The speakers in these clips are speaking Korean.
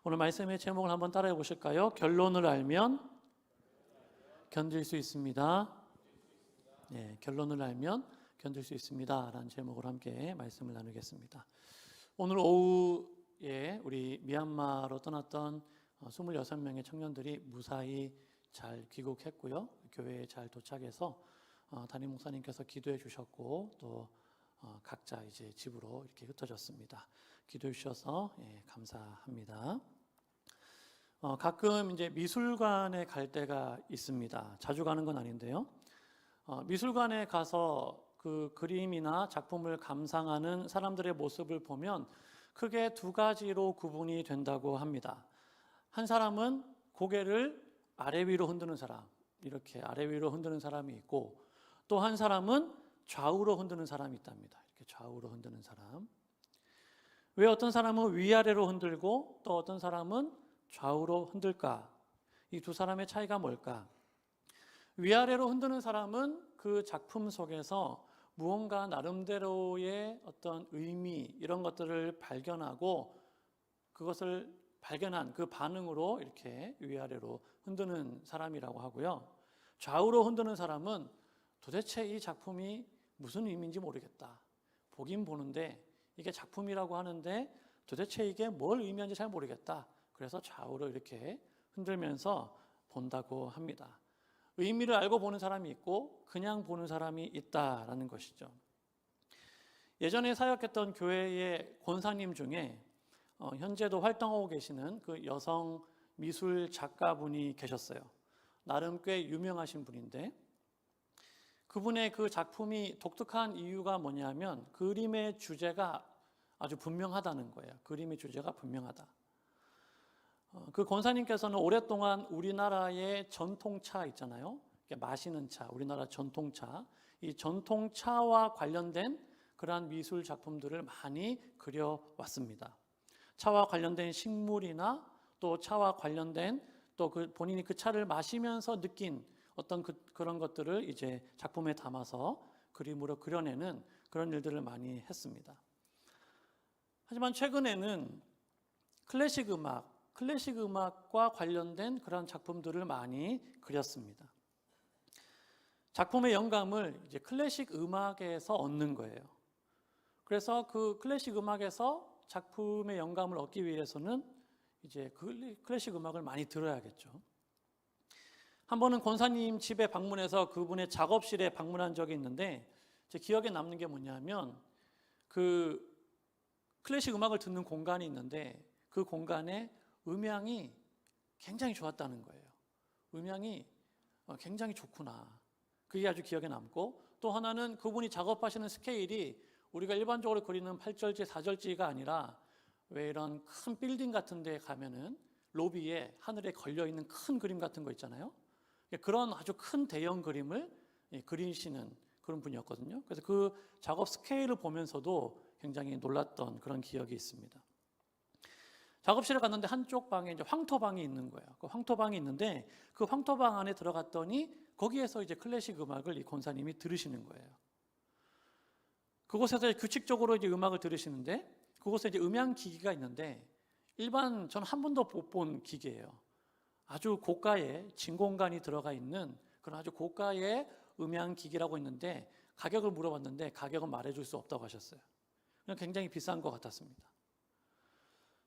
오늘 말씀의 제목을 한번 따라해 보실까요? 결론을 알면 견딜 수 있습니다. 네, 결론을 알면 견딜 수 있습니다 라는 제목으로 함께 말씀을 나누겠습니다. 오늘 오후에 우리 미얀마로 떠났던 26명의 청년들이 무사히 잘 귀국했고요, 교회에 잘 도착해서 담임 목사님께서 기도해 주셨고 또 각자 이제 집으로 이렇게 흩어졌습니다. 기도해 주셔서 감사합니다. 가끔 이제 미술관에 갈 때가 있습니다. 자주 가는 건 아닌데요. 미술관에 가서 그 그림이나 작품을 감상하는 사람들의 모습을 보면 크게 두 가지로 구분이 된다고 합니다. 한 사람은 고개를 아래 위로 흔드는 사람, 이렇게 아래 위로 흔드는 사람이 있고, 또 한 사람은 좌우로 흔드는 사람이 있답니다. 이렇게 좌우로 흔드는 사람. 왜 어떤 사람은 위아래로 흔들고 또 어떤 사람은 좌우로 흔들까? 이 두 사람의 차이가 뭘까? 위아래로 흔드는 사람은 그 작품 속에서 무언가 나름대로의 어떤 의미, 이런 것들을 발견하고 그것을 발견한 그 반응으로 이렇게 위아래로 흔드는 사람이라고 하고요. 좌우로 흔드는 사람은 도대체 이 작품이 무슨 의미인지 모르겠다. 보긴 보는데 이게 작품이라고 하는데 도대체 이게 뭘 의미하는지 잘 모르겠다. 그래서 좌우로 이렇게 흔들면서 본다고 합니다. 의미를 알고 보는 사람이 있고 그냥 보는 사람이 있다라는 것이죠. 예전에 사역했던 교회의 권사님 중에 현재도 활동하고 계시는 그 여성 미술 작가분이 계셨어요. 나름 꽤 유명하신 분인데, 그분의 그 작품이 독특한 이유가 뭐냐면 그림의 주제가 아주 분명하다는 거예요. 그림의 주제가 분명하다. 그 권사님께서는 오랫동안 우리나라의 전통차 있잖아요. 마시는 차, 우리나라 전통차, 이 전통차와 관련된 그러한 미술 작품들을 많이 그려왔습니다. 차와 관련된 식물이나 또 차와 관련된 또 본인이 그 차를 마시면서 느낀 어떤 그런 것들을 이제 작품에 담아서 그림으로 그려내는 그런 일들을 많이 했습니다. 하지만 최근에는 클래식 음악과 관련된 그런 작품들을 많이 그렸습니다. 작품의 영감을 이제 클래식 음악에서 얻는 거예요. 그래서 그 클래식 음악에서 작품의 영감을 얻기 위해서는 이제 그 클래식 음악을 많이 들어야겠죠. 한 번은 권사님 집에 방문해서 그분의 작업실에 방문한 적이 있는데, 제 기억에 남는 게 뭐냐면 그 클래식 음악을 듣는 공간이 있는데 그 공간에 음향이 굉장히 좋았다는 거예요. 음향이 굉장히 좋구나. 그게 아주 기억에 남고, 또 하나는 그분이 작업하시는 스케일이 우리가 일반적으로 그리는 8절지, 4절지가 아니라 왜 이런 큰 빌딩 같은 데 가면은 로비에 하늘에 걸려있는 큰 그림 같은 거 있잖아요. 그런 아주 큰 대형 그림을 그리시는 그런 분이었거든요. 그래서 그 작업 스케일을 보면서도 굉장히 놀랐던 그런 기억이 있습니다. 작업실에 갔는데 한쪽 방에 이제 황토방이 있는 거예요. 그 황토방이 있는데 그 황토방 안에 들어갔더니 거기에서 이제 클래식 음악을 이 권사님이 들으시는 거예요. 그곳에서 규칙적으로 이제 음악을 들으시는데, 그곳에 이제 음향 기기가 있는데 전 한 번도 못 본 기계예요. 아주 고가의 진공관이 들어가 있는 그런 아주 고가의 음향 기기라고 있는데, 가격을 물어봤는데 가격은 말해줄 수 없다고 하셨어요. 굉장히 비싼 것 같았습니다.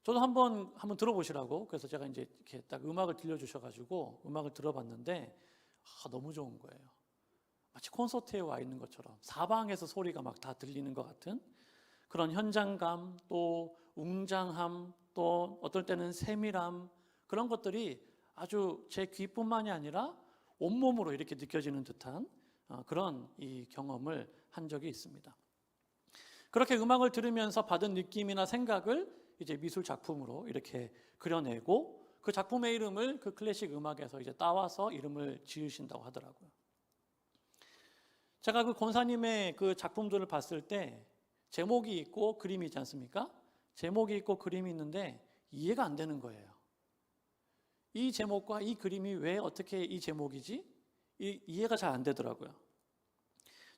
저도 한번 들어보시라고, 그래서 제가 이제 이렇게 딱 음악을 들려주셔가지고 음악을 들어봤는데 너무 좋은 거예요. 마치 콘서트에 와 있는 것처럼 사방에서 소리가 막 다 들리는 것 같은 그런 현장감, 또 웅장함, 또 어떨 때는 세밀함, 그런 것들이 아주 제 귀뿐만이 아니라 온몸으로 이렇게 느껴지는 듯한 그런 이 경험을 한 적이 있습니다. 그렇게 음악을 들으면서 받은 느낌이나 생각을 이제 미술 작품으로 이렇게 그려내고, 그 작품의 이름을 그 클래식 음악에서 이제 따와서 이름을 지으신다고 하더라고요. 제가 그 권사님의 그 작품들을 봤을 때 제목이 있고 그림이 있지 않습니까? 제목이 있고 그림이 있는데 이해가 안 되는 거예요. 이 제목과 이 그림이 왜 어떻게 이 제목이지? 이해가 잘 안 되더라고요.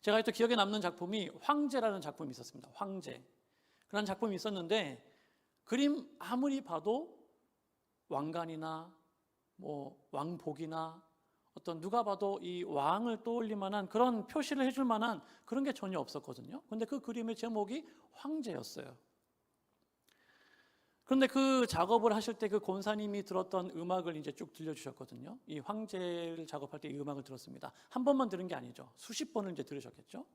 제가 또 기억에 남는 작품이 황제라는 작품이 있었습니다. 황제. 그런 작품이 있었는데 그림 아무리 봐도 왕관이나 뭐 왕복이나 어떤 누가 봐도 이 왕을 떠올릴 만한 그런 표시를 해줄 만한 그런 게 전혀 없었거든요. 근데 그 그림의 제목이 황제였어요. 그런데 그 작업을 하실 때 그 권사님이 들었던 음악을 이제 쭉 들려주셨거든요. 이 황제를 작업할 때 이 음악을 들었습니다. 한 번만 들은 게 아니죠. 수십 번을 이제 들으셨겠죠.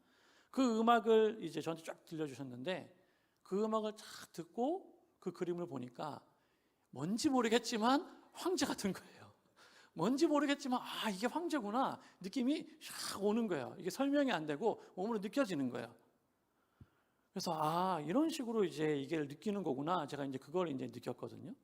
그 음악을 이제 저한테 쫙 들려주셨는데 그 음악을 쫙 듣고 그 그림을 보니까 뭔지 모르겠지만 황제 같은 거예요. 뭔지 모르겠지만 아 이게 황제구나 느낌이 샥 오는 거예요. 이게 설명이 안 되고 몸으로 느껴지는 거예요. 그래서 아 이런 식으로 이제 이게 느끼는 거구나 제가 이제 그걸 이제 느꼈거든요.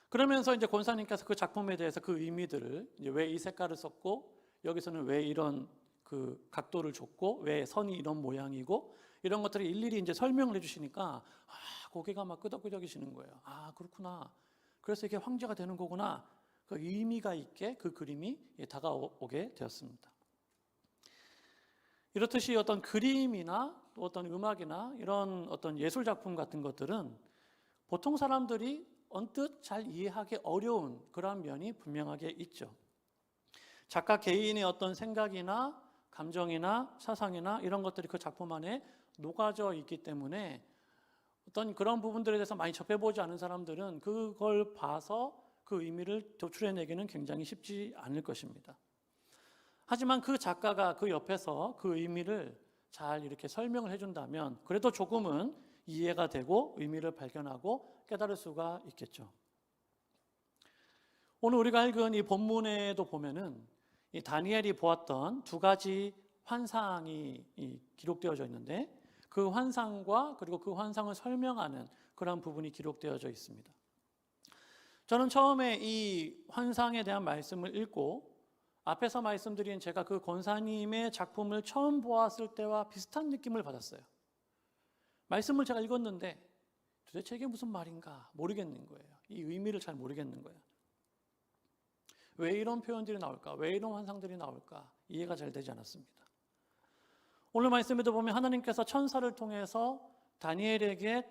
그러면서 이제 권사님께서 그 작품에 대해서 그 의미들을 이제 왜 이 색깔을 썼고 여기서는 왜 이런 그 각도를 줬고 왜 선이 이런 모양이고 이런 것들을 일일이 이제 설명을 해주시니까 아 고개가 막 끄덕끄덕이시는 거예요. 아 그렇구나. 그래서 이게 황제가 되는 거구나. 그 의미가 있게 그 그림이 다가오게 되었습니다. 이렇듯이 어떤 그림이나 또 어떤 음악이나 이런 어떤 예술 작품 같은 것들은 보통 사람들이 언뜻 잘 이해하기 어려운 그런 면이 분명하게 있죠. 작가 개인의 어떤 생각이나 감정이나 사상이나 이런 것들이 그 작품 안에 녹아져 있기 때문에 어떤 그런 부분들에 대해서 많이 접해보지 않은 사람들은 그걸 봐서 그 의미를 도출해내기는 굉장히 쉽지 않을 것입니다. 하지만 그 작가가 그 옆에서 그 의미를 잘 이렇게 설명을 해준다면 그래도 조금은 이해가 되고 의미를 발견하고 깨달을 수가 있겠죠. 오늘 우리가 읽은 이 본문에도 보면은 이 다니엘이 보았던 두 가지 환상이 기록되어져 있는데 그 환상과 그리고 그 환상을 설명하는 그런 부분이 기록되어져 있습니다. 저는 처음에 이 환상에 대한 말씀을 읽고 앞에서 말씀드린 제가 그 권사님의 작품을 처음 보았을 때와 비슷한 느낌을 받았어요. 말씀을 제가 읽었는데 도대체 이게 무슨 말인가 모르겠는 거예요. 이 의미를 잘 모르겠는 거예요. 왜 이런 표현들이 나올까? 왜 이런 환상들이 나올까? 이해가 잘 되지 않았습니다. 오늘 말씀에도 보면 하나님께서 천사를 통해서 다니엘에게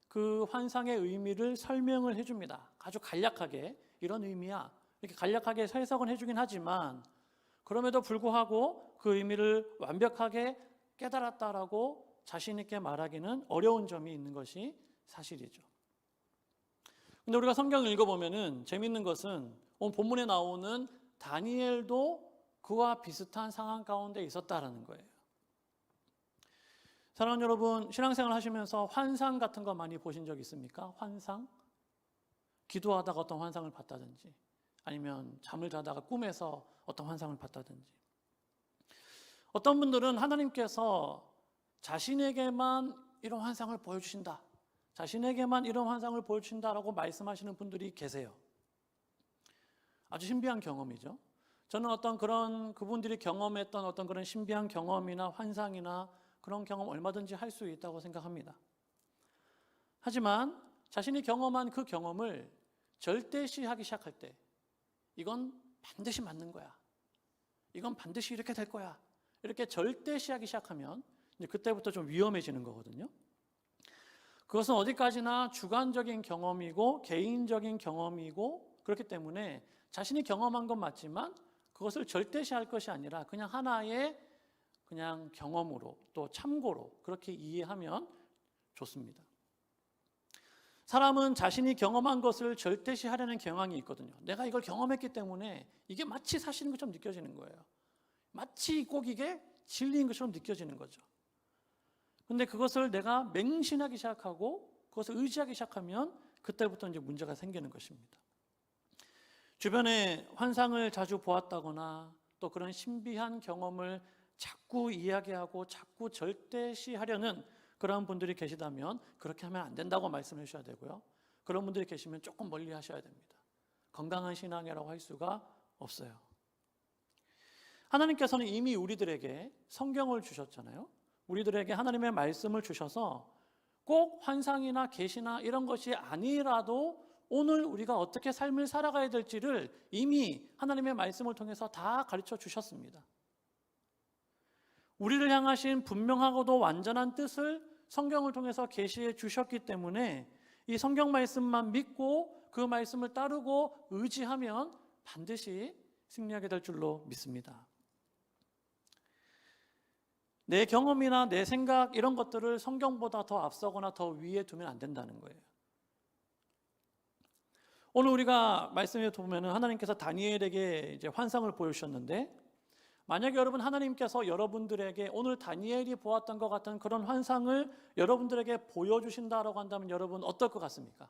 그 환상의 의미를 설명을 해줍니다. 아주 간략하게 이런 의미야. 이렇게 간략하게 해석은 해주긴 하지만 그럼에도 불구하고 그 의미를 완벽하게 깨달았다라고 자신 있게 말하기는 어려운 점이 있는 것이 사실이죠. 근데 우리가 성경을 읽어보면은 재밌는 것은 오늘 본문에 나오는 다니엘도 그와 비슷한 상황 가운데 있었다라는 거예요. 사랑하는 여러분, 신앙생활 하시면서 환상 같은 거 많이 보신 적 있습니까? 환상? 기도하다가 어떤 환상을 봤다든지 아니면 잠을 자다가 꿈에서 어떤 환상을 봤다든지 어떤 분들은 하나님께서 자신에게만 이런 환상을 보여주신다. 자신에게만 이런 환상을 보여주신다라고 말씀하시는 분들이 계세요. 아주 신비한 경험이죠. 저는 어떤 그런 그분들이 경험했던 어떤 그런 신비한 경험이나 환상이나 그런 경험 얼마든지 할 수 있다고 생각합니다. 하지만 자신이 경험한 그 경험을 절대시하기 시작할 때 이건 반드시 맞는 거야. 이건 반드시 이렇게 될 거야. 이렇게 절대시하기 시작하면 이제 그때부터 좀 위험해지는 거거든요. 그것은 어디까지나 주관적인 경험이고 개인적인 경험이고 그렇기 때문에 자신이 경험한 건 맞지만 그것을 절대시할 것이 아니라 그냥 하나의 그냥 경험으로 또 참고로 그렇게 이해하면 좋습니다. 사람은 자신이 경험한 것을 절대시하려는 경향이 있거든요. 내가 이걸 경험했기 때문에 이게 마치 사실인 것처럼 느껴지는 거예요. 마치 꼭 이게 진리인 것처럼 느껴지는 거죠. 근데 그것을 내가 맹신하기 시작하고 그것을 의지하기 시작하면 그때부터 이제 문제가 생기는 것입니다. 주변에 환상을 자주 보았다거나 또 그런 신비한 경험을 자꾸 이야기하고 자꾸 절대시하려는 그런 분들이 계시다면 그렇게 하면 안 된다고 말씀해 주셔야 되고요. 그런 분들이 계시면 조금 멀리 하셔야 됩니다. 건강한 신앙이라고 할 수가 없어요. 하나님께서는 이미 우리들에게 성경을 주셨잖아요. 우리들에게 하나님의 말씀을 주셔서 꼭 환상이나 계시나 이런 것이 아니라도 오늘 우리가 어떻게 삶을 살아가야 될지를 이미 하나님의 말씀을 통해서 다 가르쳐 주셨습니다. 우리를 향하신 분명하고도 완전한 뜻을 성경을 통해서 계시해 주셨기 때문에 이 성경 말씀만 믿고 그 말씀을 따르고 의지하면 반드시 승리하게 될 줄로 믿습니다. 내 경험이나 내 생각 이런 것들을 성경보다 더 앞서거나 더 위에 두면 안 된다는 거예요. 오늘 우리가 말씀에 보면 하나님께서 다니엘에게 이제 환상을 보여주셨는데, 만약에 여러분 하나님께서 여러분들에게 오늘 다니엘이 보았던 것 같은 그런 환상을 여러분들에게 보여주신다라고 한다면 여러분 어떨 것 같습니까?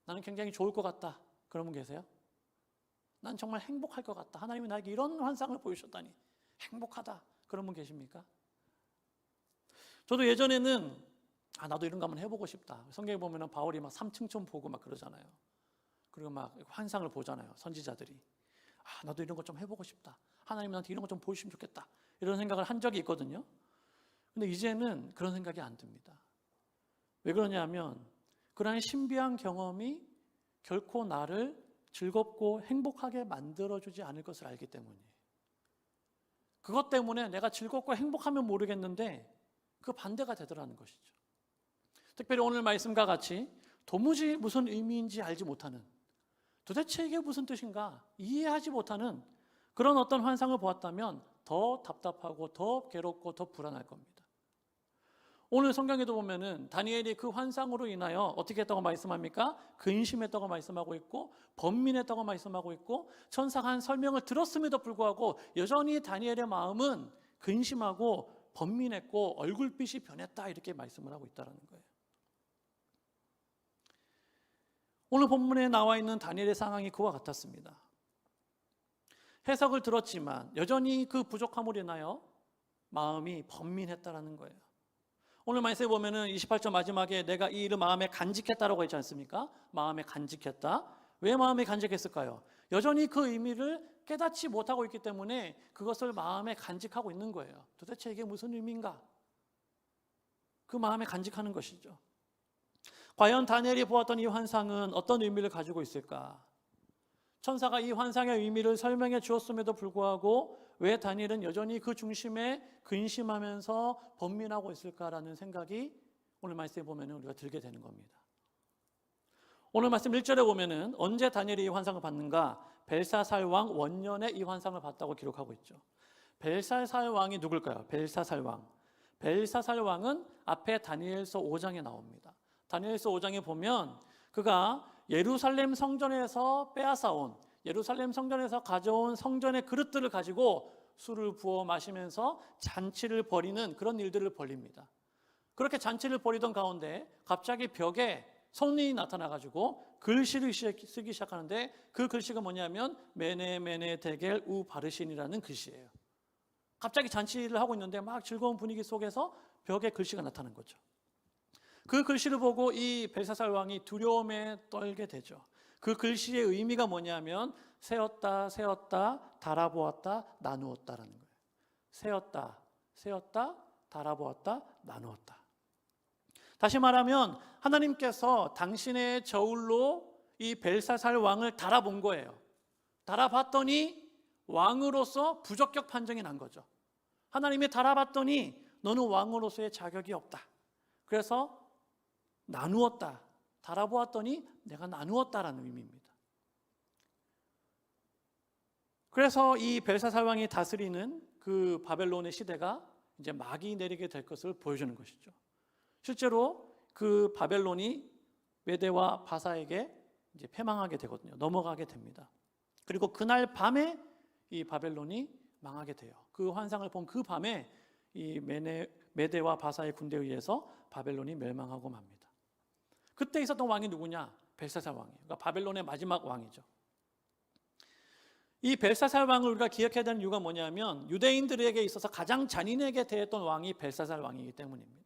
나는 굉장히 좋을 것 같다. 그런 분 계세요? 난 정말 행복할 것 같다. 하나님이 나에게 이런 환상을 보여주셨다니 행복하다. 그런 분 계십니까? 저도 예전에는 나도 이런 거 한번 해보고 싶다. 성경에 보면 바울이 막 삼층천 보고 막 그러잖아요. 그리고 막 환상을 보잖아요. 선지자들이. 나도 이런 거 좀 해보고 싶다. 하나님 나한테 이런 거 좀 보여주시면 좋겠다. 이런 생각을 한 적이 있거든요. 근데 이제는 그런 생각이 안 듭니다. 왜 그러냐면 그러한 신비한 경험이 결코 나를 즐겁고 행복하게 만들어주지 않을 것을 알기 때문이에요. 그것 때문에 내가 즐겁고 행복하면 모르겠는데 그 반대가 되더라는 것이죠. 특별히 오늘 말씀과 같이 도무지 무슨 의미인지 알지 못하는, 도대체 이게 무슨 뜻인가 이해하지 못하는 그런 어떤 환상을 보았다면 더 답답하고 더 괴롭고 더 불안할 겁니다. 오늘 성경에도 보면은 다니엘이 그 환상으로 인하여 어떻게 했다고 말씀합니까? 근심했다고 말씀하고 있고 번민했다고 말씀하고 있고 천사가 한 설명을 들었음에도 불구하고 여전히 다니엘의 마음은 근심하고 번민했고 얼굴빛이 변했다 이렇게 말씀을 하고 있다는 거예요. 오늘 본문에 나와 있는 다니엘의 상황이 그와 같았습니다. 해석을 들었지만 여전히 그 부족함으로 인하여 마음이 번민했다라는 거예요. 오늘 말씀에 보면은 28절 마지막에 내가 이 일을 마음에 간직했다라고 했지 않습니까? 마음에 간직했다. 왜 마음에 간직했을까요? 여전히 그 의미를 깨닫지 못하고 있기 때문에 그것을 마음에 간직하고 있는 거예요. 도대체 이게 무슨 의미인가? 그 마음에 간직하는 것이죠. 과연 다니엘이 보았던 이 환상은 어떤 의미를 가지고 있을까? 천사가 이 환상의 의미를 설명해 주었음에도 불구하고 왜 다니엘은 여전히 그 중심에 근심하면서 번민하고 있을까라는 생각이 오늘 말씀에 보면 우리가 들게 되는 겁니다. 오늘 말씀 1절에 보면은 언제 다니엘이 이 환상을 봤는가? 벨사살 왕 원년에 이 환상을 봤다고 기록하고 있죠. 벨사살 왕이 누굴까요? 벨사살 왕. 벨사살 왕은 앞에 다니엘서 5장에 나옵니다. 다니엘서 5장에 보면 그가 예루살렘 성전에서 빼앗아온, 예루살렘 성전에서 가져온 성전의 그릇들을 가지고 술을 부어 마시면서 잔치를 벌이는 그런 일들을 벌립니다. 그렇게 잔치를 벌이던 가운데 갑자기 벽에 손이 나타나가지고 글씨를 쓰기 시작하는데 그 글씨가 뭐냐면 메네 데겔 우 바르신이라는 글씨예요. 갑자기 잔치를 하고 있는데 막 즐거운 분위기 속에서 벽에 글씨가 나타난 거죠. 그 글씨를 보고 이 벨사살 왕이 두려움에 떨게 되죠. 그 글씨의 의미가 뭐냐면 세었다, 세었다, 달아보았다, 나누었다라는 거예요. 세었다, 세었다, 달아보았다, 나누었다. 다시 말하면 하나님께서 당신의 저울로 이 벨사살 왕을 달아본 거예요. 달아봤더니 왕으로서 부적격 판정이 난 거죠. 하나님이 달아봤더니 너는 왕으로서의 자격이 없다. 그래서 나누었다. 달아보았더니 내가 나누었다라는 의미입니다. 그래서 이 벨사살 왕이 다스리는 그 바벨론의 시대가 이제 막이 내리게 될 것을 보여주는 것이죠. 실제로 그 바벨론이 메대와 바사에게 이제 패망하게 되거든요. 넘어가게 됩니다. 그리고 그날 밤에 이 바벨론이 망하게 돼요. 그 환상을 본 그 밤에 이 메대와 바사의 군대에 의해서 바벨론이 멸망하고 맙니다. 그때 있었던 왕이 누구냐? 벨사살 왕이에요. 그러니까 바벨론의 마지막 왕이죠. 이 벨사살 왕을 우리가 기억해야 되는 이유가 뭐냐면 유대인들에게 있어서 가장 잔인하게 대했던 왕이 벨사살 왕이기 때문입니다.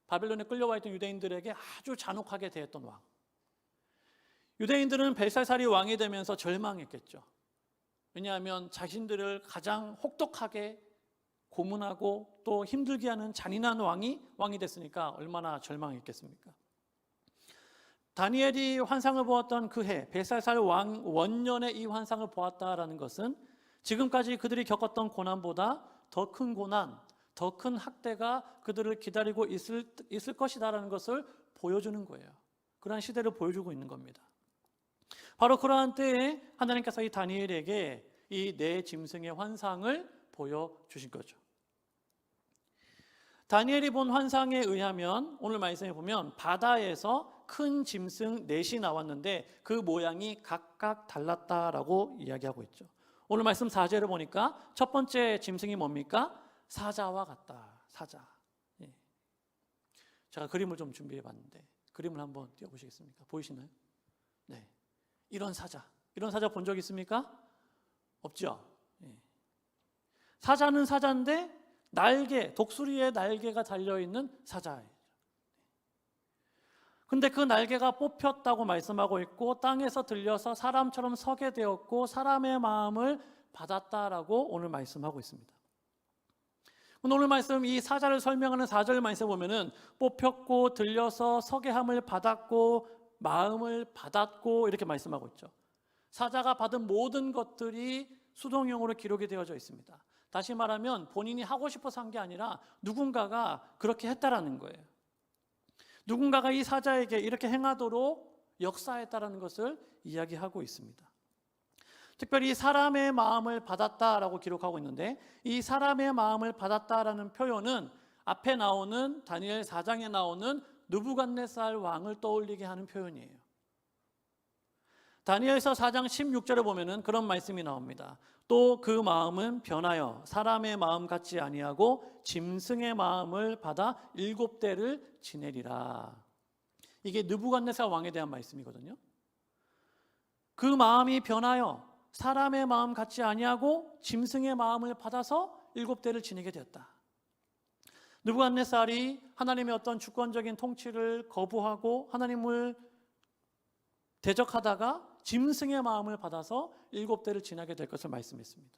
바벨론에 끌려와 있던 유대인들에게 아주 잔혹하게 대했던 왕. 유대인들은 벨사살이 왕이 되면서 절망했겠죠. 왜냐하면 자신들을 가장 혹독하게 고문하고 또 힘들게 하는 잔인한 왕이 됐으니까 얼마나 절망했겠습니까? 다니엘이 환상을 보았던 그 해, 벨사살 왕 원년에 이 환상을 보았다라는 것은 지금까지 그들이 겪었던 고난보다 더 큰 고난, 더 큰 학대가 그들을 기다리고 있을 것이다라는 것을 보여주는 거예요. 그러한 시대를 보여주고 있는 겁니다. 바로 그러한 때에 하나님께서 이 다니엘에게 이 네 짐승의 환상을 보여주신 거죠. 다니엘이 본 환상에 의하면 오늘 말씀에 보면 바다에서 큰 짐승 넷이 나왔는데 그 모양이 각각 달랐다라고 이야기하고 있죠. 오늘 말씀 4절을 보니까 첫 번째 짐승이 뭡니까? 사자와 같다. 사자. 예. 제가 그림을 좀 준비해 봤는데 그림을 한번 띄워보시겠습니까? 보이시나요? 네. 이런 사자 본 적 있습니까? 없죠. 예. 사자는 사자인데 독수리의 날개가 달려있는 사자예요. 근데 그 날개가 뽑혔다고 말씀하고 있고 땅에서 들려서 사람처럼 서게 되었고 사람의 마음을 받았다라고 오늘 말씀하고 있습니다. 오늘 말씀 이 사자를 설명하는 4절 말씀에 보면은 뽑혔고 들려서 서게 함을 받았고 마음을 받았고 이렇게 말씀하고 있죠. 사자가 받은 모든 것들이 수동형으로 기록이 되어져 있습니다. 다시 말하면 본인이 하고 싶어서 한 게 아니라 누군가가 그렇게 했다라는 거예요. 누군가가 이 사자에게 이렇게 행하도록 역사했다라는 것을 이야기하고 있습니다. 특별히 사람의 마음을 받았다라고 기록하고 있는데 이 사람의 마음을 받았다라는 표현은 앞에 나오는 다니엘 4장에 나오는 느부갓네살 왕을 떠올리게 하는 표현이에요. 다니엘서 4장 16절에 보면은 그런 말씀이 나옵니다. 또 그 마음은 변하여 사람의 마음 같지 아니하고 짐승의 마음을 받아 7대를 지내리라. 이게 느부갓네살 왕에 대한 말씀이거든요. 그 마음이 변하여 사람의 마음 같지 아니하고 짐승의 마음을 받아서 7대를 지내게 되었다. 느부갓네살이 하나님의 어떤 주권적인 통치를 거부하고 하나님을 대적하다가 짐승의 마음을 받아서 7대를 지나게 될 것을 말씀했습니다.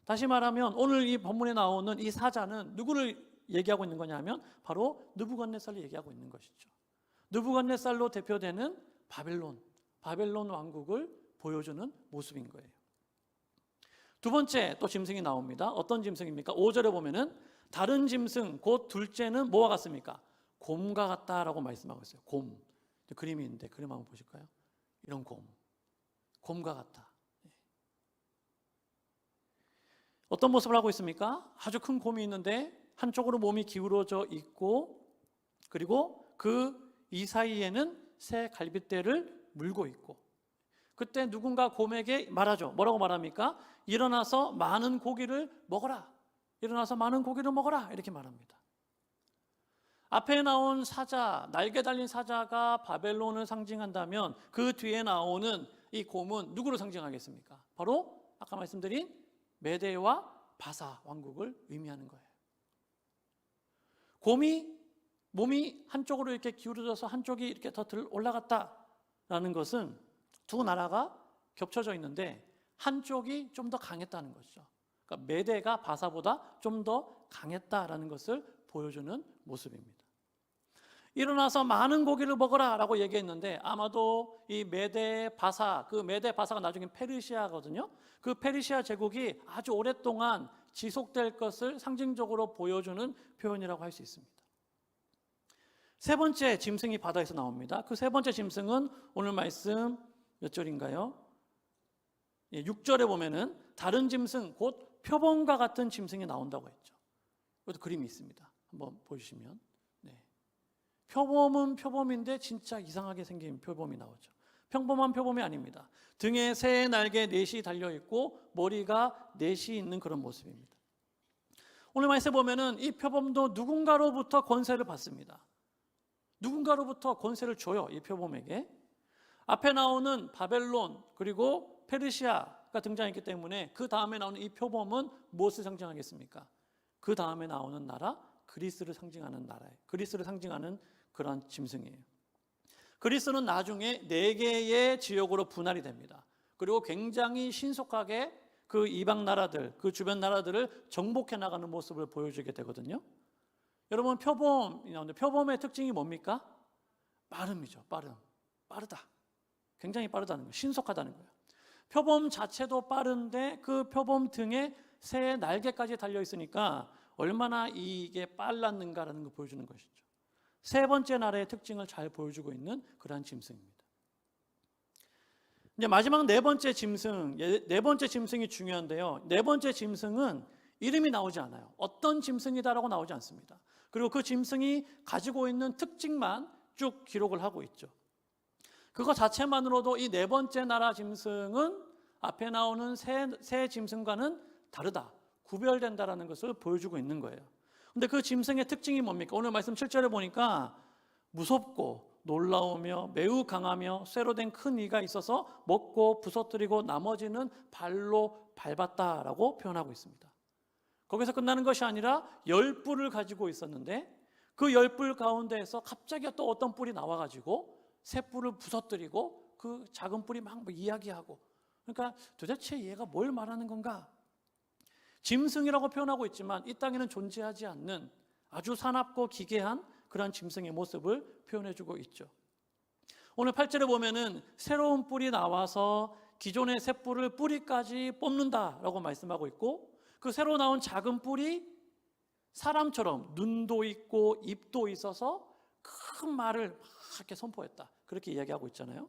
다시 말하면 오늘 이 본문에 나오는 이 사자는 누구를 얘기하고 있는 거냐면 바로 느부갓네살을 얘기하고 있는 것이죠. 느부갓네살로 대표되는 바벨론 왕국을 보여주는 모습인 거예요. 두 번째 또 짐승이 나옵니다. 어떤 짐승입니까? 5절에 보면은 다른 짐승 곧 둘째는 뭐와 같습니까? 곰과 같다라고 말씀하고 있어요. 곰. 그림이 있는데 그림 한번 보실까요? 이런 곰과 같다. 어떤 모습을 하고 있습니까? 아주 큰 곰이 있는데 한쪽으로 몸이 기울어져 있고 그리고 이 사이에는 새 갈빗대를 물고 있고 그때 누군가 곰에게 말하죠. 뭐라고 말합니까? 일어나서 많은 고기를 먹어라. 일어나서 많은 고기를 먹어라. 이렇게 말합니다. 앞에 나온 사자, 날개 달린 사자가 바벨론을 상징한다면 그 뒤에 나오는 이 곰은 누구를 상징하겠습니까? 바로 아까 말씀드린 메대와 바사 왕국을 의미하는 거예요. 몸이 한쪽으로 이렇게 기울어져서 한쪽이 이렇게 더 올라갔다라는 것은 두 나라가 겹쳐져 있는데 한쪽이 좀 더 강했다는 것이죠. 그러니까 메대가 바사보다 좀 더 강했다라는 것을 보여주는 모습입니다. 일어나서 많은 고기를 먹어라 라고 얘기했는데 아마도 이 메대 바사, 그 메대 바사가 나중에 페르시아거든요. 그 페르시아 제국이 아주 오랫동안 지속될 것을 상징적으로 보여주는 표현이라고 할 수 있습니다. 세 번째 짐승이 바다에서 나옵니다. 그 세 번째 짐승은 오늘 말씀 몇 절인가요? 6절에 보면은 다른 짐승 곧 표범과 같은 짐승이 나온다고 했죠. 이것도 그림이 있습니다. 한번 보시면 표범은 표범인데 진짜 이상하게 생긴 표범이 나오죠. 평범한 표범이 아닙니다. 등에 새 날개 넷이 달려있고 머리가 넷이 있는 그런 모습입니다. 오늘 말씀에 보면은 이 표범도 누군가로부터 권세를 받습니다. 누군가로부터 권세를 줘요. 이 표범에게. 앞에 나오는 바벨론 그리고 페르시아가 등장했기 때문에 그 다음에 나오는 이 표범은 무엇을 상징하겠습니까? 그 다음에 나오는 나라 그리스를 상징하는 나라예요. 그리스를 상징하는 그런 짐승이에요. 그리스는 나중에 4개의 지역으로 분할이 됩니다. 그리고 굉장히 신속하게 그 이방 나라들, 그 주변 나라들을 정복해 나가는 모습을 보여주게 되거든요. 여러분 표범이 나오는데 표범의 특징이 뭡니까? 빠름이죠. 빠르다. 굉장히 빠르다는 거예요. 신속하다는 거예요. 표범 자체도 빠른데 그 표범 등에 새 날개까지 달려 있으니까 얼마나 이게 빨랐는가라는 걸 보여주는 것이죠. 세 번째 나라의 특징을 잘 보여주고 있는 그러한 짐승입니다. 이제 마지막 네 번째 짐승, 네 번째 짐승이 중요한데요. 네 번째 짐승은 이름이 나오지 않아요. 어떤 짐승이다라고 나오지 않습니다. 그리고 그 짐승이 가지고 있는 특징만 쭉 기록을 하고 있죠. 그거 자체만으로도 이 네 번째 나라 짐승은 앞에 나오는 새 짐승과는 다르다, 구별된다라는 것을 보여주고 있는 거예요. 근데 그 짐승의 특징이 뭡니까? 오늘 말씀 7절에 보니까 무섭고 놀라우며 매우 강하며 쇠로 된 큰 이가 있어서 먹고 부서뜨리고 나머지는 발로 밟았다라고 표현하고 있습니다. 거기서 끝나는 것이 아니라 10뿔을 가지고 있었는데 그 10뿔 가운데에서 갑자기 또 어떤 뿔이 나와가지고 새 뿔을 부서뜨리고 그 작은 뿔이 막 이야기하고, 그러니까 도대체 얘가 뭘 말하는 건가? 짐승이라고 표현하고 있지만 이 땅에는 존재하지 않는 아주 사납고 기괴한 그런 짐승의 모습을 표현해주고 있죠. 오늘 8절에 보면은 새로운 뿔이 나와서 기존의 새 뿔을 뿌리까지 뽑는다라고 말씀하고 있고, 그 새로 나온 작은 뿔이 사람처럼 눈도 있고 입도 있어서 큰 말을 막 이렇게 선포했다, 그렇게 이야기하고 있잖아요.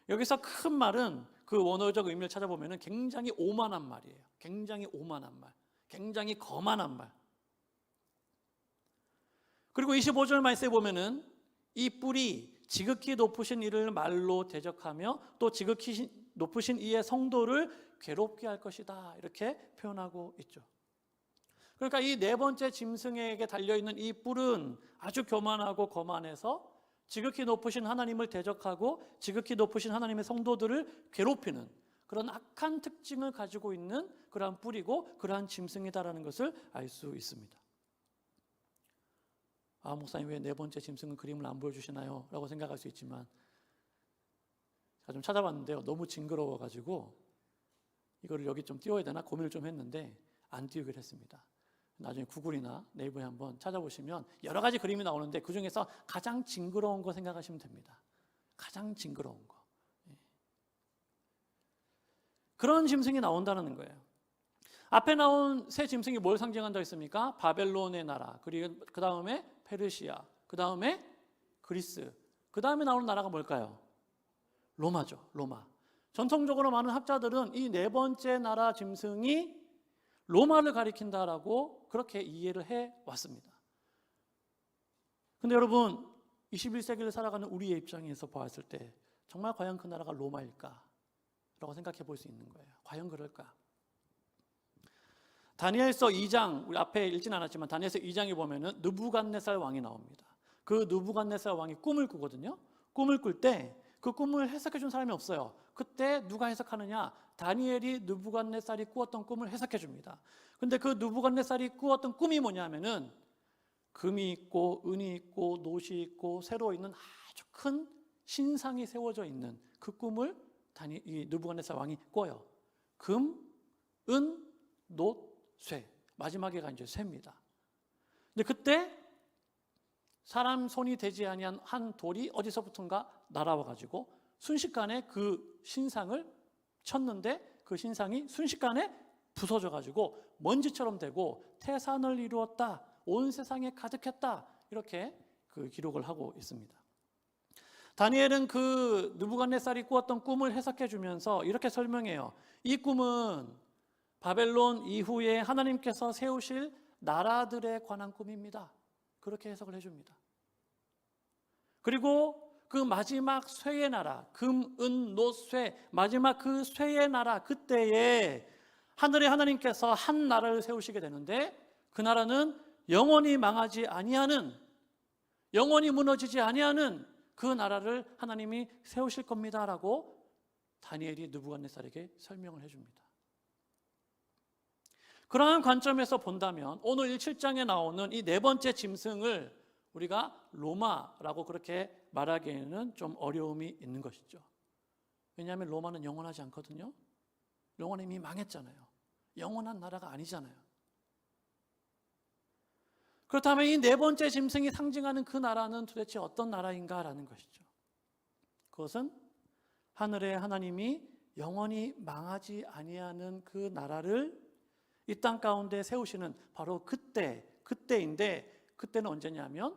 여기서 큰 말은 그 원어적 의미를 찾아보면 굉장히 오만한 말이에요. 굉장히 오만한 말, 굉장히 거만한 말. 그리고 25절 말씀에 보면은 이 뿔이 지극히 높으신 이를 말로 대적하며 또 지극히 높으신 이의 성도를 괴롭게 할 것이다, 이렇게 표현하고 있죠. 그러니까 이 네 번째 짐승에게 달려있는 이 뿔은 아주 교만하고 거만해서 지극히 높으신 하나님을 대적하고 지극히 높으신 하나님의 성도들을 괴롭히는 그런 악한 특징을 가지고 있는 그러한 뿔이고 그러한 짐승이다라는 것을 알 수 있습니다. 아, 목사님 왜 네 번째 짐승은 그림을 안 보여주시나요? 라고 생각할 수 있지만 제가 좀 찾아봤는데요, 너무 징그러워가지고 이거를 여기 좀 띄워야 되나 고민을 좀 했는데 안 띄우기로 했습니다. 나중에 구글이나 네이버에 한번 찾아보시면 여러 가지 그림이 나오는데 그 중에서 가장 징그러운 거 생각하시면 됩니다. 가장 징그러운 거. 그런 짐승이 나온다는 거예요. 앞에 나온 새 짐승이 뭘 상징한다고 했습니까? 바벨론의 나라, 그리고 그 다음에 페르시아, 그 다음에 그리스, 그 다음에 나오는 나라가 뭘까요? 로마죠. 로마. 전통적으로 많은 학자들은 이 네 번째 나라 짐승이 로마를 가리킨다라고 그렇게 이해를 해왔습니다. 근데 여러분, 21세기를 살아가는 우리의 입장에서 보았을 때 정말 과연 그 나라가 로마일까? 라고 생각해 볼 수 있는 거예요. 과연 그럴까? 다니엘서 2장, 우리 앞에 읽진 않았지만 다니엘서 2장에 보면은 느부갓네살 왕이 나옵니다. 그 느부갓네살 왕이 꿈을 꾸거든요. 꿈을 꿀 때 그 꿈을 해석해 준 사람이 없어요. 그때 누가 해석하느냐? 다니엘이 느부갓네살이 꾸었던 꿈을 해석해 줍니다. 근데 그 느부갓네살이 꾸었던 꿈이 뭐냐면은 금이 있고 은이 있고 놋이 있고 새로 있는 아주 큰 신상이 세워져 있는 그 꿈을 이 느부갓네살 왕이 꿔요. 금, 은, 놋, 쇠. 마지막에가 이제 쇠입니다. 근데 그때 사람 손이 되지 아니한 한 돌이 어디서부턴가 날아와 가지고 순식간에 그 신상을 쳤는데 그 신상이 순식간에 부서져 가지고 먼지처럼 되고 태산을 이루었다, 온 세상에 가득했다, 이렇게 그 기록을 하고 있습니다. 다니엘은 그 느부갓네살이 꾸었던 꿈을 해석해 주면서 이렇게 설명해요. 이 꿈은 바벨론 이후에 하나님께서 세우실 나라들에 관한 꿈입니다. 그렇게 해석을 해줍니다. 그리고 그 마지막 쇠의 나라, 금, 은, 놋, 쇠, 마지막 그 쇠의 나라, 그때에 하늘의 하나님께서 한 나라를 세우시게 되는데 그 나라는 영원히 망하지 아니하는, 영원히 무너지지 아니하는 그 나라를 하나님이 세우실 겁니다라고 다니엘이 느부갓네살에게 설명을 해줍니다. 그러한 관점에서 본다면 오늘 7장에 나오는 이 네 번째 짐승을 우리가 로마라고 그렇게 말하기에는 좀 어려움이 있는 것이죠. 왜냐하면 로마는 영원하지 않거든요. 로마는 이미 망했잖아요. 영원한 나라가 아니잖아요. 그렇다면 이 네 번째 짐승이 상징하는 그 나라는 도대체 어떤 나라인가라는 것이죠. 그것은 하늘의 하나님이 영원히 망하지 아니하는 그 나라를 이 땅 가운데 세우시는 바로 그때인데, 그때는 언제냐면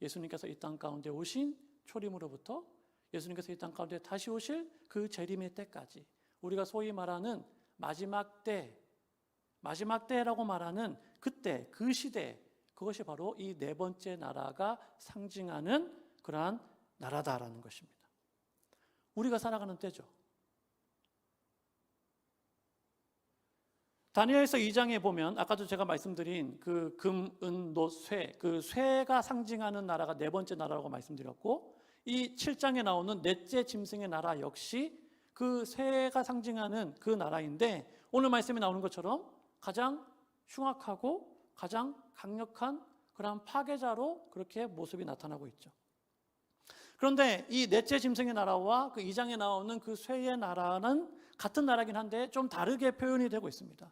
예수님께서 이 땅 가운데 오신 초림으로부터 예수님께서 이 땅 가운데 다시 오실 그 재림의 때까지, 우리가 소위 말하는 마지막 때라고 말하는 그때, 그 시대, 그것이 바로 이 네 번째 나라가 상징하는 그러한 나라다라는 것입니다. 우리가 살아가는 때죠. 다니엘서 2장에 보면 아까도 제가 말씀드린 그 금, 은, 노, 쇠, 그 쇠가 상징하는 나라가 네 번째 나라라고 말씀드렸고, 이 7장에 나오는 넷째 짐승의 나라 역시 그 쇠가 상징하는 그 나라인데, 오늘 말씀에 나오는 것처럼 가장 흉악하고 가장 강력한 그러한 파괴자로 그렇게 모습이 나타나고 있죠. 그런데 이 넷째 짐승의 나라와 그 2장에 나오는 그 쇠의 나라는 같은 나라긴 한데 좀 다르게 표현이 되고 있습니다.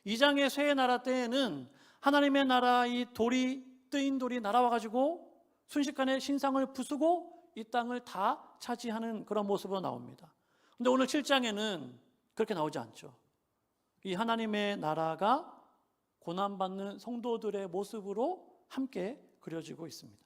2장의 쇠의 나라 때에는 하나님의 나라, 이 돌이, 뜨인 돌이 날아와 가지고 순식간에 신상을 부수고 이 땅을 다 차지하는 그런 모습으로 나옵니다. 그런데 오늘 7장에는 그렇게 나오지 않죠. 이 하나님의 나라가 고난받는 성도들의 모습으로 함께 그려지고 있습니다.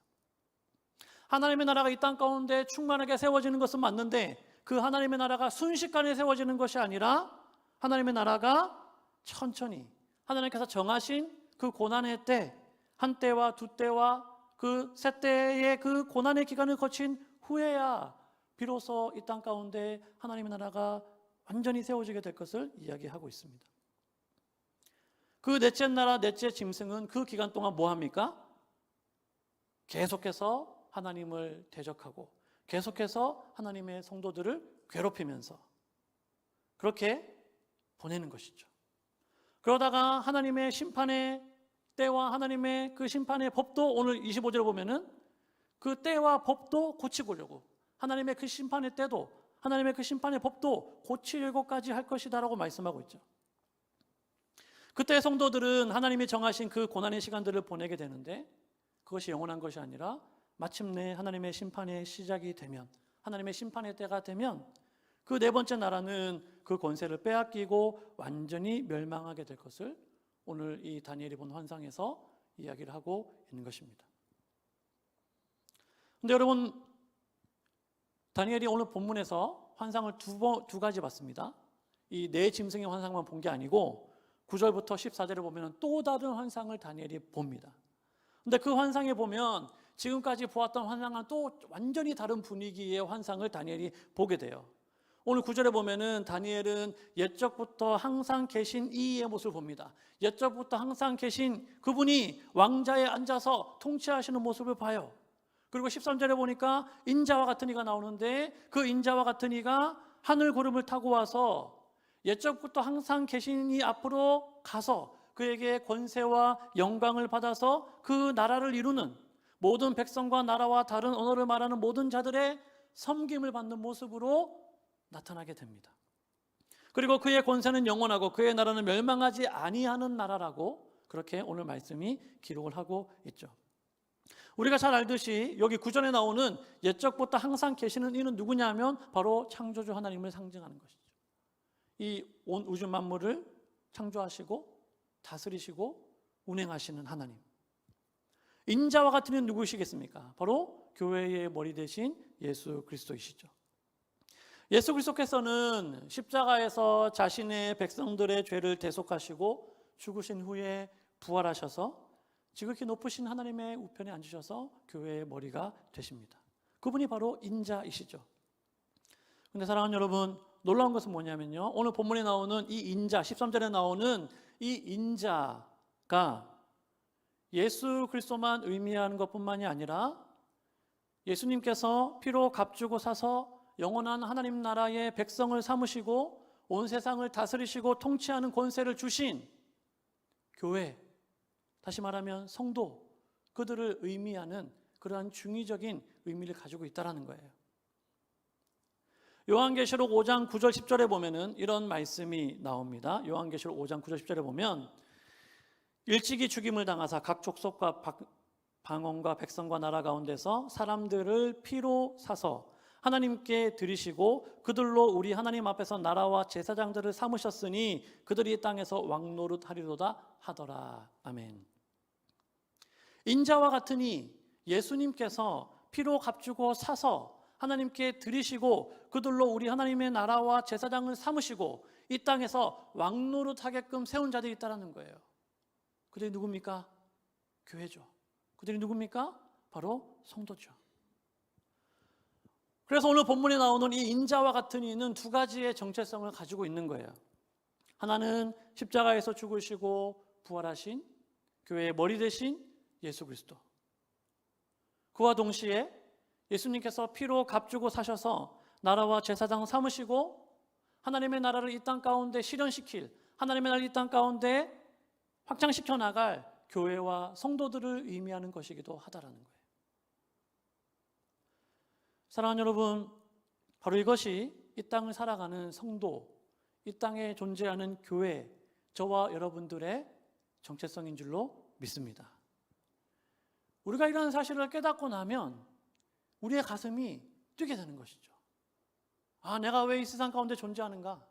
하나님의 나라가 이 땅 가운데 충만하게 세워지는 것은 맞는데, 그 하나님의 나라가 순식간에 세워지는 것이 아니라 하나님의 나라가 천천히 하나님께서 정하신 그 고난의 때, 한 때와 두 때와 그 세 때의 그 고난의 기간을 거친 후에야 비로소 이 땅 가운데 하나님의 나라가 완전히 세워지게 될 것을 이야기하고 있습니다. 그 넷째 나라, 넷째 짐승은 그 기간 동안 뭐 합니까? 계속해서 하나님을 대적하고 계속해서 하나님의 성도들을 괴롭히면서 그렇게 보내는 것이죠. 그러다가 하나님의 심판의 때와 하나님의 그 심판의 법도 오늘 25절에 보면은 그 때와 법도 고치려고, 하나님의 그 심판의 때도, 하나님의 그 심판의 법도 고치려고까지 할 것이다라고 말씀하고 있죠. 그때 성도들은 하나님이 정하신 그 고난의 시간들을 보내게 되는데, 그것이 영원한 것이 아니라 마침내 하나님의 심판의 시작이 되면, 하나님의 심판의 때가 되면 그 네 번째 나라는 그 권세를 빼앗기고 완전히 멸망하게 될 것을 오늘 이 다니엘이 본 환상에서 이야기를 하고 있는 것입니다. 그런데 여러분, 다니엘이 오늘 본문에서 환상을 두 가지 봤습니다. 이 네 짐승의 환상만 본 게 아니고 9절부터 14절에 보면 또 다른 환상을 다니엘이 봅니다. 그런데 그 환상에 보면 지금까지 보았던 환상과는 또 완전히 다른 분위기의 환상을 다니엘이 보게 돼요. 오늘 9절에 보면은 다니엘은 옛적부터 항상 계신 이의 모습을 봅니다. 옛적부터 항상 계신 그분이 왕자에 앉아서 통치하시는 모습을 봐요. 그리고 13절에 보니까 인자와 같은 이가 나오는데, 그 인자와 같은 이가 하늘 구름을 타고 와서 옛적부터 항상 계신 이 앞으로 가서 그에게 권세와 영광을 받아서 그 나라를 이루는, 모든 백성과 나라와 다른 언어를 말하는 모든 자들의 섬김을 받는 모습으로 나타나게 됩니다. 그리고 그의 권세는 영원하고 그의 나라는 멸망하지 아니하는 나라라고 그렇게 오늘 말씀이 기록을 하고 있죠. 우리가 잘 알듯이 여기 구절에 나오는 옛적부터 항상 계시는 이는 누구냐 하면 바로 창조주 하나님을 상징하는 것이죠. 이 온 우주 만물을 창조하시고 다스리시고 운행하시는 하나님. 인자와 같은 이는 누구시겠습니까? 바로 교회의 머리 대신 예수 그리스도이시죠. 예수 그리스도께서는 십자가에서 자신의 백성들의 죄를 대속하시고 죽으신 후에 부활하셔서 지극히 높으신 하나님의 우편에 앉으셔서 교회의 머리가 되십니다. 그분이 바로 인자이시죠. 그런데 사랑하는 여러분, 놀라운 것은 뭐냐면요, 오늘 본문에 나오는 이 인자, 13절에 나오는 이 인자가 예수 그리스도만 의미하는 것뿐만이 아니라 예수님께서 피로 값주고 사서 영원한 하나님 나라의 백성을 삼으시고 온 세상을 다스리시고 통치하는 권세를 주신 교회, 다시 말하면 성도, 그들을 의미하는 그러한 중의적인 의미를 가지고 있다는 거예요. 요한계시록 5장 9절 10절에 보면은 이런 말씀이 나옵니다. 요한계시록 5장 9절 10절에 보면 일찍이 죽임을 당하사 각 족속과 방언과 백성과 나라 가운데서 사람들을 피로 사서 하나님께 드리시고 그들로 우리 하나님 앞에서 나라와 제사장들을 삼으셨으니 그들이 이 땅에서 왕노릇하리로다 하더라. 아멘. 인자와 같으니 예수님께서 피로 값주고 사서 하나님께 드리시고 그들로 우리 하나님의 나라와 제사장을 삼으시고 이 땅에서 왕노릇하게끔 세운 자들이 있다는 거예요. 그들이 누굽니까? 교회죠. 그들이 누굽니까? 바로 성도죠. 그래서 오늘 본문에 나오는 이 인자와 같은 이는 두 가지의 정체성을 가지고 있는 거예요. 하나는 십자가에서 죽으시고 부활하신 교회의 머리 되신 예수 그리스도. 그와 동시에 예수님께서 피로 값주고 사셔서 나라와 제사장 삼으시고 하나님의 나라를 이 땅 가운데 실현시킬, 하나님의 나라를 이 땅 가운데 확장시켜 나갈 교회와 성도들을 의미하는 것이기도 하다라는 거예요. 사랑하는 여러분, 바로 이것이 이 땅을 살아가는 성도, 이 땅에 존재하는 교회, 저와 여러분들의 정체성인 줄로 믿습니다. 우리가 이런 사실을 깨닫고 나면 우리의 가슴이 뛰게 되는 것이죠. 아, 내가 왜 이 세상 가운데 존재하는가?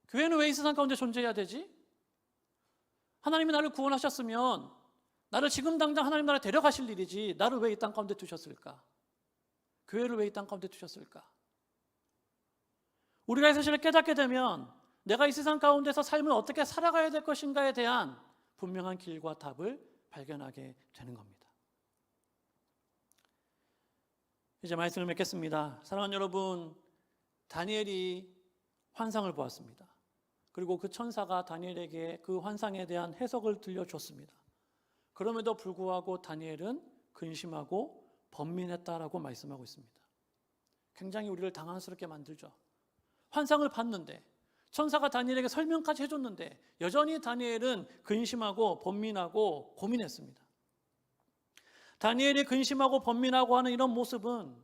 교회는 왜 이 세상 가운데 존재해야 되지? 하나님이 나를 구원하셨으면 나를 지금 당장 하나님 나라에 데려가실 일이지 나를 왜 이 땅 가운데 두셨을까? 교회를 왜 이 땅 가운데 두셨을까? 우리가 이 사실을 깨닫게 되면 내가 이 세상 가운데서 삶을 어떻게 살아가야 될 것인가에 대한 분명한 길과 답을 발견하게 되는 겁니다. 이제 말씀을 맺겠습니다. 사랑하는 여러분, 다니엘이 환상을 보았습니다. 그리고 그 천사가 다니엘에게 그 환상에 대한 해석을 들려줬습니다. 그럼에도 불구하고 다니엘은 근심하고 번민했다라고 말씀하고 있습니다. 굉장히 우리를 당황스럽게 만들죠. 환상을 봤는데 천사가 다니엘에게 설명까지 해줬는데 여전히 다니엘은 근심하고 번민하고 고민했습니다. 다니엘이 근심하고 번민하고 하는 이런 모습은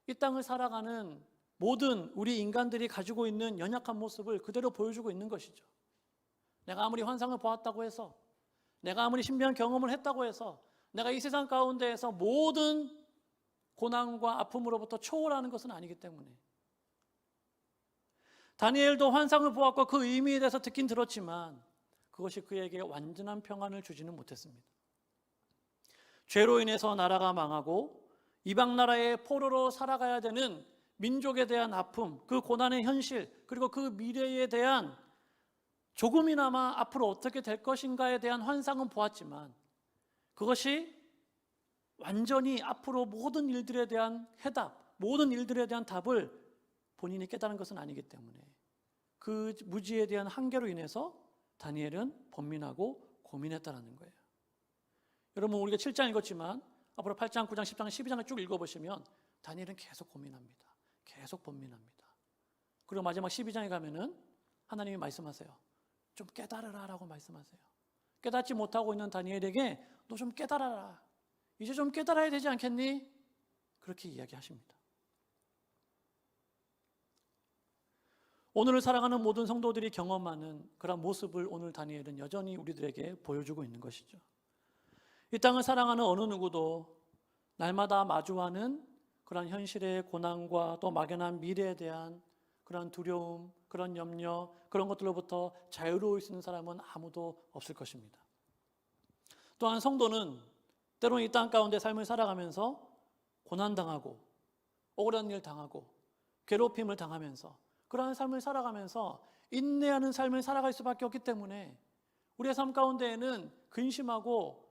이 땅을 살아가는 모든 우리 인간들이 가지고 있는 연약한 모습을 그대로 보여주고 있는 것이죠. 내가 아무리 환상을 보았다고 해서, 내가 아무리 신비한 경험을 했다고 해서 내가 이 세상 가운데에서 모든 고난과 아픔으로부터 초월하는 것은 아니기 때문에, 다니엘도 환상을 보았고 그 의미에 대해서 듣긴 들었지만 그것이 그에게 완전한 평안을 주지는 못했습니다. 죄로 인해서 나라가 망하고 이방 나라의 포로로 살아가야 되는 민족에 대한 아픔, 그 고난의 현실, 그리고 그 미래에 대한 조금이나마 앞으로 어떻게 될 것인가에 대한 환상은 보았지만 그것이 완전히 앞으로 모든 일들에 대한 해답, 모든 일들에 대한 답을 본인이 깨달은 것은 아니기 때문에 그 무지에 대한 한계로 인해서 다니엘은 번민하고 고민했다는 거예요. 여러분, 우리가 7장 읽었지만 앞으로 8장, 9장, 10장, 12장을 쭉 읽어보시면 다니엘은 계속 고민합니다. 계속 번민합니다. 그리고 마지막 12장에 가면은 하나님이 말씀하세요. 좀 깨달으라 라고 말씀하세요. 깨닫지 못하고 있는 다니엘에게 너 좀 깨달아라. 이제 좀 깨달아야 되지 않겠니? 그렇게 이야기하십니다. 오늘을 살아가는 모든 성도들이 경험하는 그런 모습을 오늘 다니엘은 여전히 우리들에게 보여주고 있는 것이죠. 이 땅을 사랑하는 어느 누구도 날마다 마주하는 그런 현실의 고난과 또 막연한 미래에 대한 그런 두려움, 그런 염려, 그런 것들로부터 자유로울 수 있는 사람은 아무도 없을 것입니다. 또한 성도는 때로는 이 땅 가운데 삶을 살아가면서 고난당하고 억울한 일 당하고 괴롭힘을 당하면서 그러한 삶을 살아가면서 인내하는 삶을 살아갈 수밖에 없기 때문에 우리의 삶 가운데에는 근심하고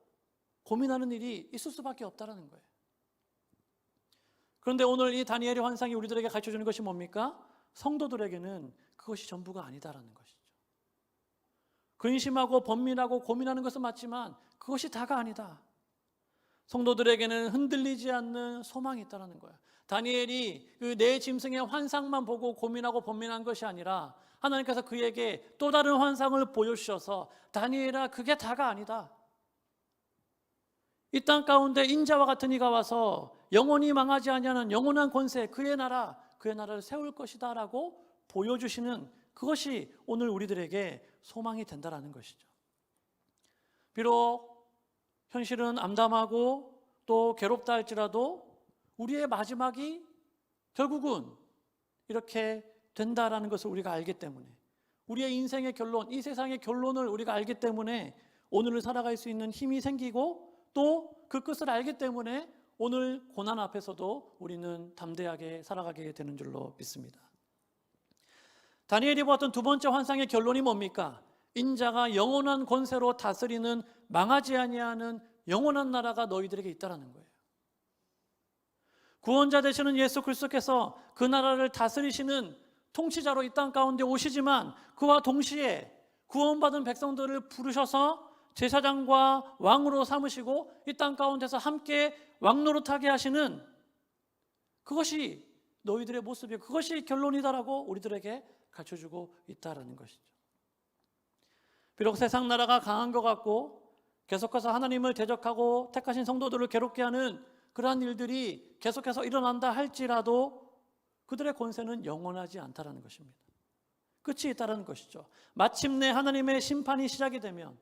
고민하는 일이 있을 수밖에 없다는 거예요. 그런데 오늘 이 다니엘의 환상이 우리들에게 가르쳐주는 것이 뭡니까? 성도들에게는 그것이 전부가 아니다라는 것이죠. 근심하고 번민하고 고민하는 것은 맞지만 그것이 다가 아니다. 성도들에게는 흔들리지 않는 소망이 있다는 거예요. 다니엘이 그 내 짐승의 환상만 보고 고민하고 번민한 것이 아니라 하나님께서 그에게 또 다른 환상을 보여주셔서 다니엘아, 그게 다가 아니다. 이 땅 가운데 인자와 같은 이가 와서 영원히 망하지 아니하는 영원한 권세, 그의 나라를 세울 것이다 라고 보여주시는 그것이 오늘 우리들에게 소망이 된다는 것이죠. 비록 현실은 암담하고 또 괴롭다 할지라도 우리의 마지막이 결국은 이렇게 된다라는 것을 우리가 알기 때문에, 우리의 인생의 결론, 이 세상의 결론을 우리가 알기 때문에 오늘을 살아갈 수 있는 힘이 생기고 또 그 끝을 알기 때문에 오늘 고난 앞에서도 우리는 담대하게 살아가게 되는 줄로 믿습니다. 다니엘이 보았던 두 번째 환상의 결론이 뭡니까? 인자가 영원한 권세로 다스리는 망하지 아니하는 영원한 나라가 너희들에게 있다라는 거예요. 구원자 되시는 예수 그리스도께서 그 나라를 다스리시는 통치자로 이 땅 가운데 오시지만 그와 동시에 구원받은 백성들을 부르셔서 제사장과 왕으로 삼으시고 이 땅 가운데서 함께 왕노릇하게 하시는 그것이 너희들의 모습이고 그것이 결론이다라고 우리들에게 가르쳐주고 있다라는 것이죠. 비록 세상 나라가 강한 것 같고 계속해서 하나님을 대적하고 택하신 성도들을 괴롭게 하는 그러한 일들이 계속해서 일어난다 할지라도 그들의 권세는 영원하지 않다라는 것입니다. 끝이 있다라는 것이죠. 마침내 하나님의 심판이 시작이 되면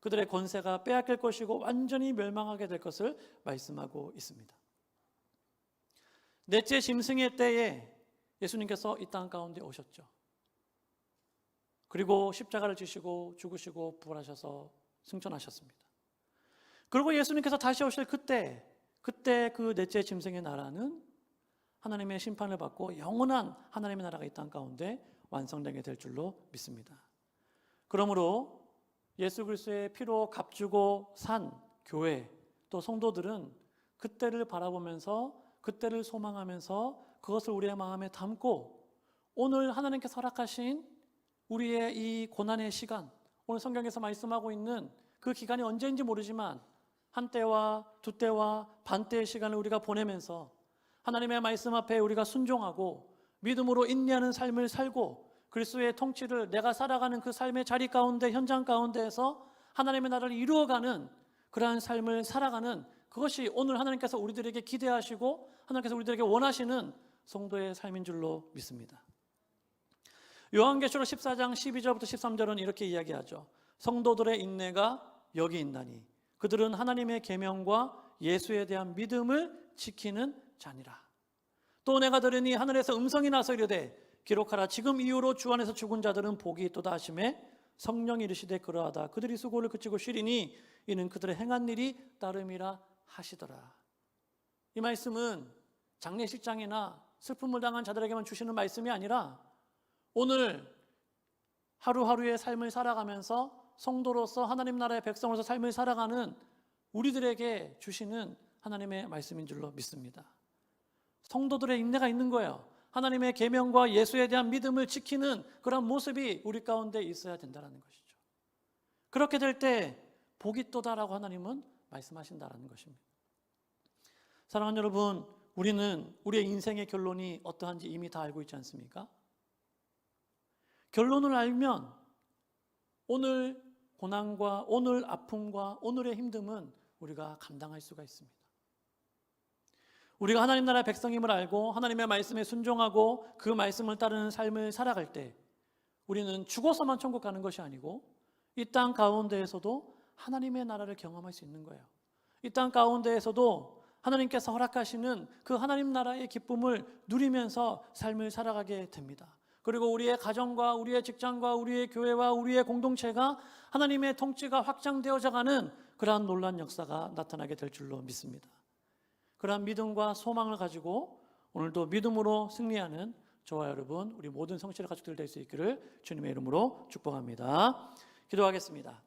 그들의 권세가 빼앗길 것이고 완전히 멸망하게 될 것을 말씀하고 있습니다. 넷째 짐승의 때에 예수님께서 이 땅 가운데 오셨죠. 그리고 십자가를 지시고 죽으시고 부활하셔서 승천하셨습니다. 그리고 예수님께서 다시 오실 그때 그 넷째 짐승의 나라는 하나님의 심판을 받고 영원한 하나님의 나라가 이 땅 가운데 완성되게 될 줄로 믿습니다. 그러므로 예수 그리스도의 피로 값주고 산 교회 또 성도들은 그때를 바라보면서 그때를 소망하면서 그것을 우리의 마음에 담고 오늘 하나님께서 허락하신 우리의 이 고난의 시간, 오늘 성경에서 말씀하고 있는 그 기간이 언제인지 모르지만 한 때와 두 때와 반 때의 시간을 우리가 보내면서 하나님의 말씀 앞에 우리가 순종하고 믿음으로 인내하는 삶을 살고 그리스도의 통치를 내가 살아가는 그 삶의 자리 가운데 현장 가운데에서 하나님의 나라를 이루어가는 그러한 삶을 살아가는 그것이 오늘 하나님께서 우리들에게 기대하시고 하나님께서 우리들에게 원하시는 성도의 삶인 줄로 믿습니다. 요한계시록 14장 12절부터 13절은 이렇게 이야기하죠. 성도들의 인내가 여기 있나니 그들은 하나님의 계명과 예수에 대한 믿음을 지키는 자니라. 또 내가 들으니 하늘에서 음성이 나서 이르되 기록하라. 지금 이후로 주 안에서 죽은 자들은 복이 있도다 하시매 성령이 이르시되 그러하다. 그들이 수고를 그치고 쉬리니 이는 그들의 행한 일이 따름이라 하시더라. 이 말씀은 장례식장이나 슬픔을 당한 자들에게만 주시는 말씀이 아니라 오늘 하루하루의 삶을 살아가면서 성도로서 하나님 나라의 백성으로서 삶을 살아가는 우리들에게 주시는 하나님의 말씀인 줄로 믿습니다. 성도들의 인내가 있는 거예요. 하나님의 계명과 예수에 대한 믿음을 지키는 그런 모습이 우리 가운데 있어야 된다는 것이죠. 그렇게 될 때 복이 있도다라고 하나님은 말씀하신다는 것입니다. 사랑하는 여러분, 우리는 우리의 인생의 결론이 어떠한지 이미 다 알고 있지 않습니까? 결론을 알면 오늘 고난과 오늘 아픔과 오늘의 힘듦은 우리가 감당할 수가 있습니다. 우리가 하나님 나라의 백성임을 알고 하나님의 말씀에 순종하고 그 말씀을 따르는 삶을 살아갈 때 우리는 죽어서만 천국 가는 것이 아니고 이 땅 가운데에서도 하나님의 나라를 경험할 수 있는 거예요. 이 땅 가운데에서도 하나님께서 허락하시는 그 하나님 나라의 기쁨을 누리면서 삶을 살아가게 됩니다. 그리고 우리의 가정과 우리의 직장과 우리의 교회와 우리의 공동체가 하나님의 통치가 확장되어져 가는 그러한 놀라운 역사가 나타나게 될 줄로 믿습니다. 그러한 믿음과 소망을 가지고 오늘도 믿음으로 승리하는 저와 여러분, 우리 모든 성실의 가족들 될 수 있기를 주님의 이름으로 축복합니다. 기도하겠습니다.